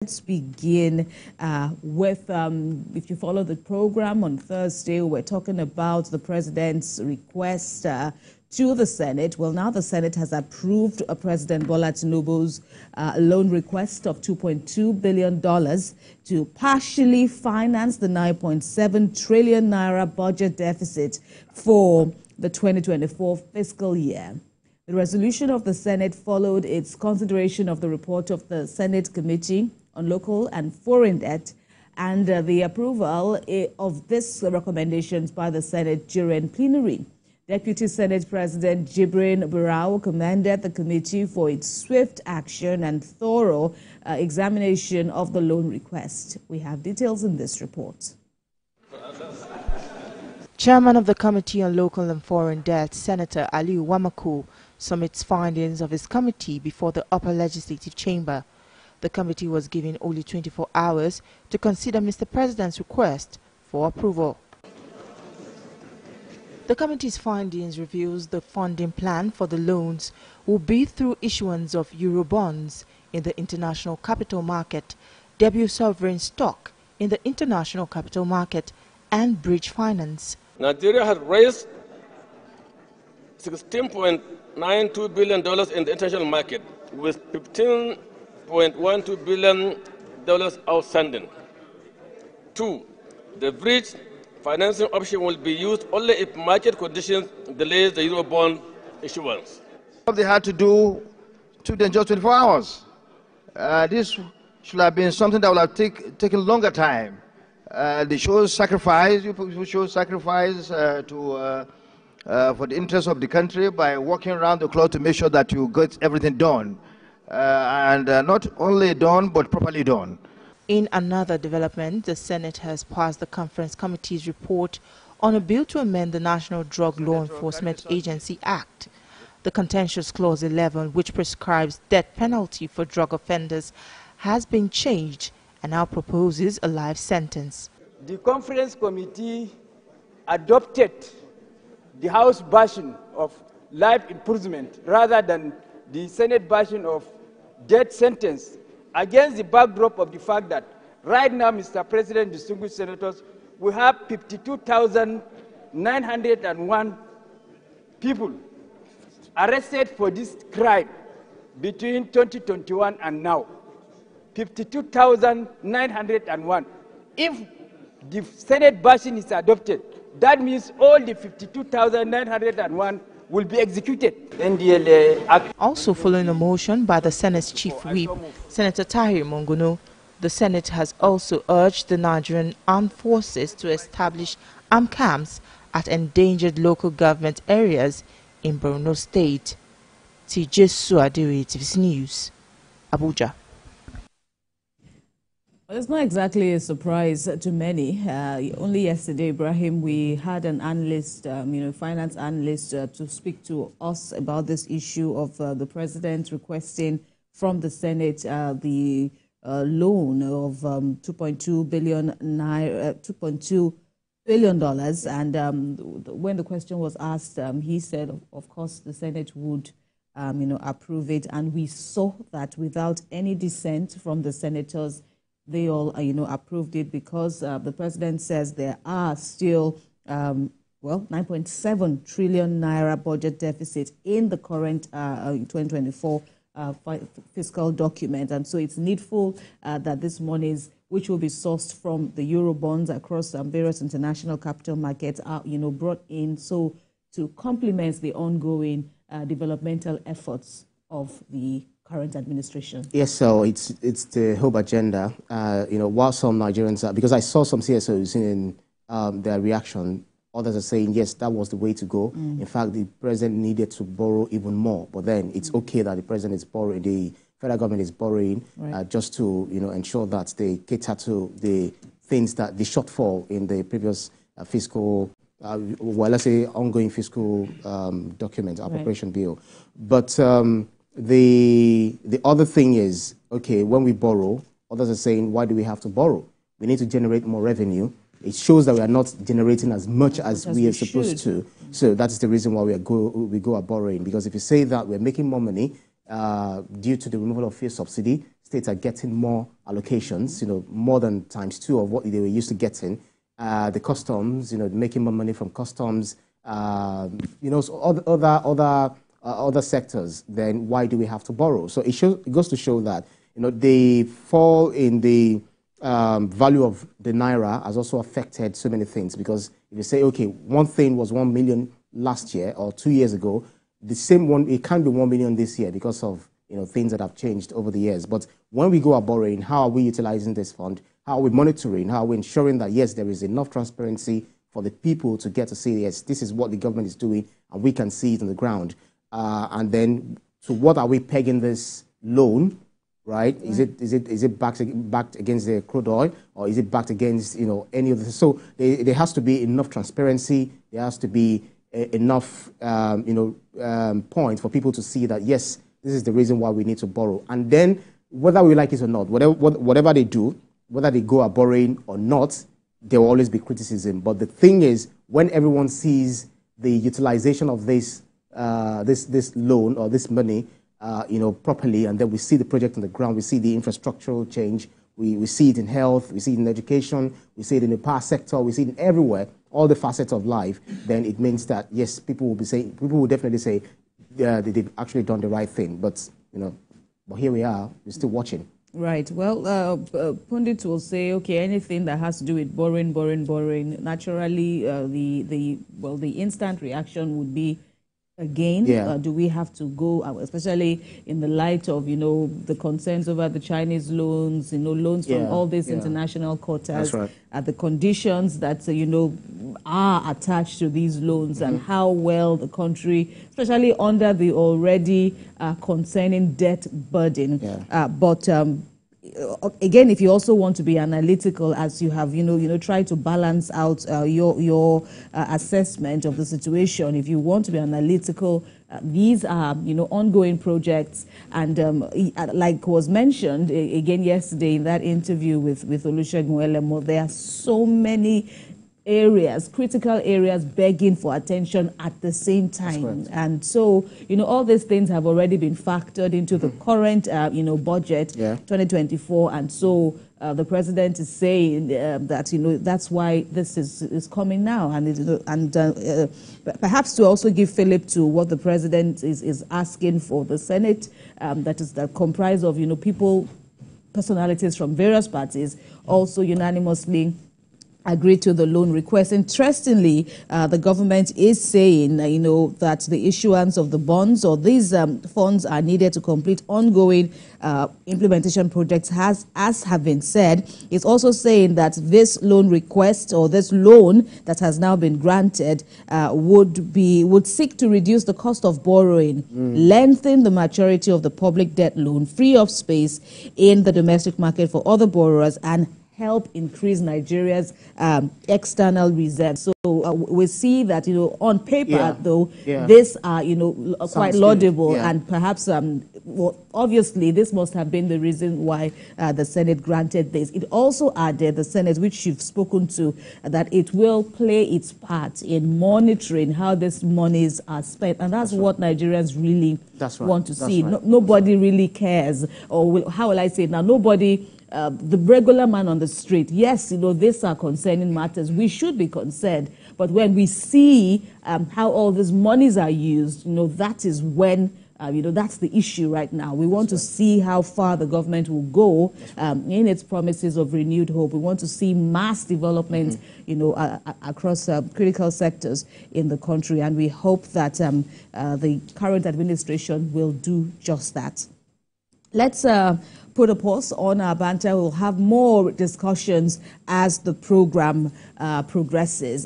Let's begin with, if you follow the program on Thursday, we're talking about the president's request to the Senate. Well, now the Senate has approved President Bola Tinubu's loan request of $2.2 billion to partially finance the 9.7 trillion naira budget deficit for the 2024 fiscal year. The resolution of the Senate followed its consideration of the report of the Senate Committee on Local and Foreign Debt and the approval of these recommendations by the Senate during plenary. Deputy Senate President Jibrin Barau commended the committee for its swift action and thorough examination of the loan request. We have details in this report. Chairman of the Committee on Local and Foreign Debt, Senator Aliu Wamako, submits findings of his committee before the upper legislative chamber. The committee was given only 24 hours to consider Mr. President's request for approval. The committee's findings reveals the funding plan for the loans will be through issuance of Eurobonds in the international capital market, debut sovereign stock in the international capital market, and bridge finance. Nigeria has raised $16.92 billion in the international market, with $15.12 billion outstanding. 2. The bridge financing option will be used only if market conditions delay the Eurobond issuance. What they had to do took them just 24 hours. This should have been something that would have taken longer time. They show sacrifice, you people show sacrifice for the interest of the country by working around the clock to make sure that you get everything done. And not only done, but properly done. In another development, the Senate has passed the Conference Committee's report on a bill to amend the National Drug Law Enforcement Agency Act. The contentious Clause 11, which prescribes death penalty for drug offenders, has been changed and now proposes a life sentence. The Conference Committee adopted the House version of life imprisonment rather than the Senate version of death sentence, against the backdrop of the fact that right now, Mr. President, distinguished senators, we have 52,901 people arrested for this crime between 2021 and now. 52,901. If the Senate version is adopted, that means all the 52,901 will be executed. Also following a motion by the Senate's Chief Whip, Senator Tahir Monguno, the Senate has also urged the Nigerian Armed Forces to establish armed camps at endangered local government areas in Borno State. TVC News, Abuja. Well, it's not exactly a surprise to many. Only yesterday, Ibrahim, we had an analyst, finance analyst, to speak to us about this issue of the president requesting from the Senate the loan of $2.2 billion. And when the question was asked, he said, of course, the Senate would, approve it. And we saw that without any dissent from the senators, they all, approved it because the president says there are still, 9.7 trillion naira budget deficit in the current 2024 fiscal document. And so it's needful that this monies, which will be sourced from the Eurobonds across various international capital markets, are, brought in so to complement the ongoing developmental efforts of the current administration. Yes, so it's the whole agenda. While some Nigerians are, because I saw some CSOs in their reaction, others are saying, yes, that was the way to go. In fact, the president needed to borrow even more. But then it's okay that the president is borrowing, the federal government is borrowing, just to ensure that they cater to the things that the shortfall in the previous fiscal, let's say ongoing fiscal document, appropriation bill. But the other thing is, okay, when we borrow, others are saying, why do we have to borrow? We need to generate more revenue. It shows that we are not generating as much as we are supposed to. So that's the reason why we go borrowing. Because if you say that we're making more money due to the removal of fuel subsidy, states are getting more allocations, more than ×2 of what they were used to getting. The customs, making more money from customs, so other sectors, then why do we have to borrow? So it goes to show that, the fall in the value of the naira has also affected so many things, because if you say, okay, one thing was 1 million last year or 2 years ago, the same one, it can't be 1 million this year because of things that have changed over the years. But when we go about borrowing, how are we utilizing this fund? How are we monitoring? How are we ensuring that, yes, there is enough transparency for the people to get to see, yes, this is what the government is doing, and we can see it on the ground. And then, to what are we pegging this loan, right? Is it backed against the crude oil, or is it backed against any of the? So there has to be enough transparency. There has to be enough point for people to see that, yes, this is the reason why we need to borrow. And then, whether we like it or not, whatever they do, whether they go at borrowing or not, there will always be criticism. But the thing is, when everyone sees the utilization of this loan or this money, properly, and then we see the project on the ground, we see the infrastructural change, we see it in health, we see it in education, we see it in the power sector, we see it everywhere, all the facets of life, then it means that, yes, people will definitely say they've actually done the right thing. But, but here we are, we're still watching. Right. Well, pundits will say, okay, anything that has to do with borrowing, naturally, the instant reaction would be, again, do we have to go, especially in the light of, the concerns over the Chinese loans, loans from all these international quarters, right, the conditions that, are attached to these loans, and how well the country, especially under the already concerning debt burden. But again, if you also want to be analytical, as you have, try to balance out your assessment of the situation. If you want to be analytical, these are, ongoing projects, and like was mentioned again yesterday in that interview with Olusegun Elemo, there are so many areas, critical areas, begging for attention at the same time. And so, all these things have already been factored into the current, budget 2024. And so the president is saying that, that's why this is coming now. And perhaps to also give fillip to what the president is asking for the Senate, that comprise of, personalities from various parties, also unanimously agreed to the loan request. Interestingly, the government is saying, that the issuance of the bonds or these funds are needed to complete ongoing implementation projects, as have been said. It's also saying that this loan request, or this loan that has now been granted, would seek to reduce the cost of borrowing, lengthen the maturity of the public debt loan, free up space in the domestic market for other borrowers, and help increase Nigeria's external reserves. So we see that, on paper, though, these are, quite laudable, and perhaps, obviously, this must have been the reason why the Senate granted this. It also added, the Senate, which you've spoken to, that it will play its part in monitoring how these monies are spent, and that's what Nigerians really want to see. Nobody really cares, or how will I say it now? Nobody. The regular man on the street, yes, these are concerning matters. We should be concerned. But when we see how all these monies are used, that is when, that's the issue right now. We want to see how far the government will go in its promises of renewed hope. We want to see mass development, across critical sectors in the country. And we hope that the current administration will do just that. Let's put a pause on our banter. We'll have more discussions as the program progresses.